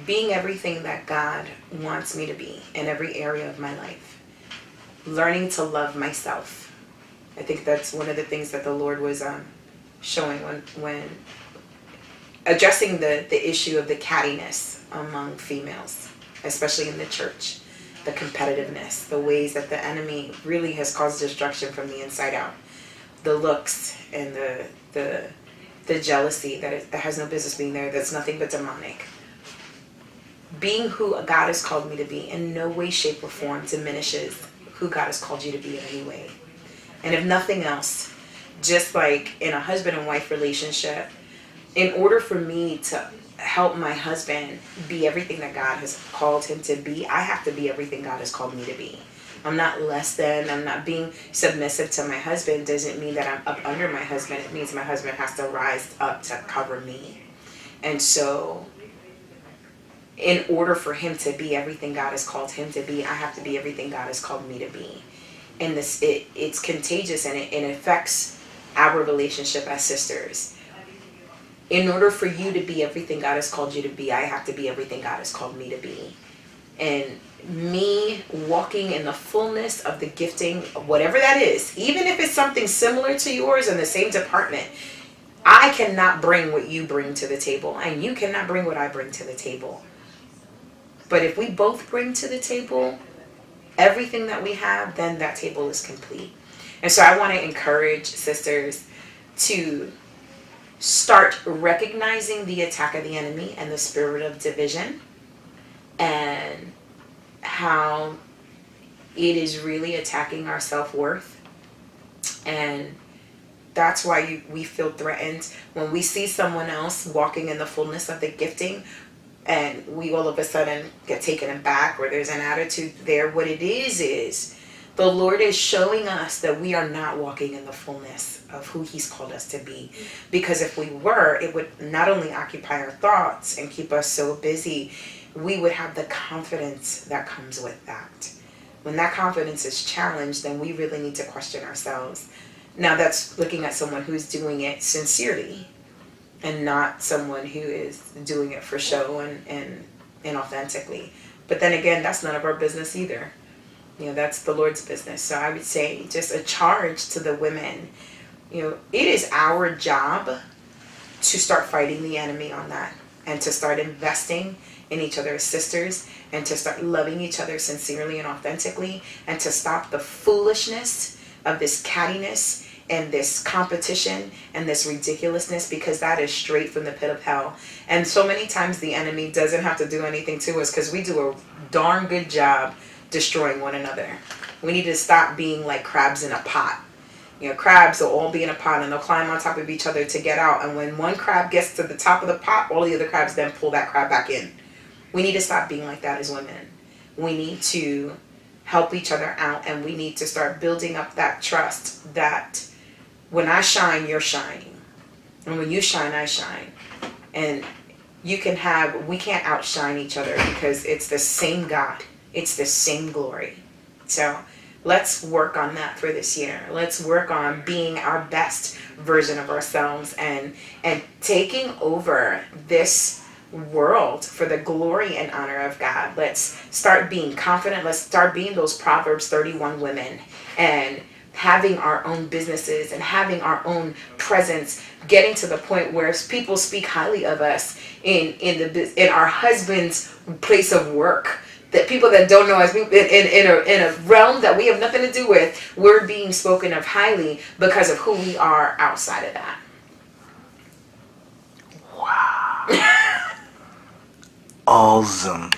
being everything that God wants me to be in every area of my life. Learning to love myself. I think that's one of the things that the Lord was showing when addressing the issue of the cattiness among females, especially in the church. The competitiveness, the ways that the enemy really has caused destruction from the inside out. The looks and the jealousy that has no business being there, that's nothing but demonic. Being who God has called me to be in no way, shape, or form diminishes who God has called you to be in any way. And if nothing else, just like in a husband and wife relationship, in order for me to help my husband be everything that God has called him to be, I have to be everything God has called me to be. I'm not less than. I'm not being submissive to my husband. Doesn't mean that I'm up under my husband. It means my husband has to rise up to cover me. And so in order for him to be everything God has called him to be, I have to be everything God has called me to be. And it's contagious, and it affects our relationship as sisters. In order for you to be everything God has called you to be, I have to be everything God has called me to be. And me walking in the fullness of the gifting, whatever that is, even if it's something similar to yours in the same department, I cannot bring what you bring to the table, and you cannot bring what I bring to the table. But if we both bring to the table everything that we have, then that table is complete. And so I want to encourage sisters to start recognizing the attack of the enemy and the spirit of division, and how it is really attacking our self-worth. And that's why we feel threatened when we see someone else walking in the fullness of the gifting, and we all of a sudden get taken aback, or there's an attitude there. What it is the Lord is showing us that we are not walking in the fullness of who he's called us to be. Because if we were, it would not only occupy our thoughts and keep us so busy, we would have the confidence that comes with that. When that confidence is challenged, then we really need to question ourselves. Now that's looking at someone who's doing it sincerely, and not someone who is doing it for show and inauthentically. But then again, that's none of our business either. That's the Lord's business. So I would say just a charge to the women. It is our job to start fighting the enemy on that, and to start investing in each other as sisters, and to start loving each other sincerely and authentically, and to stop the foolishness of this cattiness and this competition and this ridiculousness, because that is straight from the pit of hell. And so many times the enemy doesn't have to do anything to us, because we do a darn good job destroying one another. We need to stop being like crabs in a pot. Crabs will all be in a pot, and they'll climb on top of each other to get out. And when one crab gets to the top of the pot, all the other crabs then pull that crab back in. We need to stop being like that as women. We need to help each other out, and we need to start building up that trust that when I shine, you're shining. And when you shine, I shine. And we can't outshine each other, because it's the same God. It's the same glory. So let's work on that for this year. Let's work on being our best version of ourselves, and taking over this world for the glory and honor of God. Let's start being confident. Let's start being those Proverbs 31 women, and having our own businesses and having our own presence, getting to the point where people speak highly of us in our husband's place of work. That people that don't know us, in a realm that we have nothing to do with, we're being spoken of highly because of who we are outside of that. Wow. Awesome.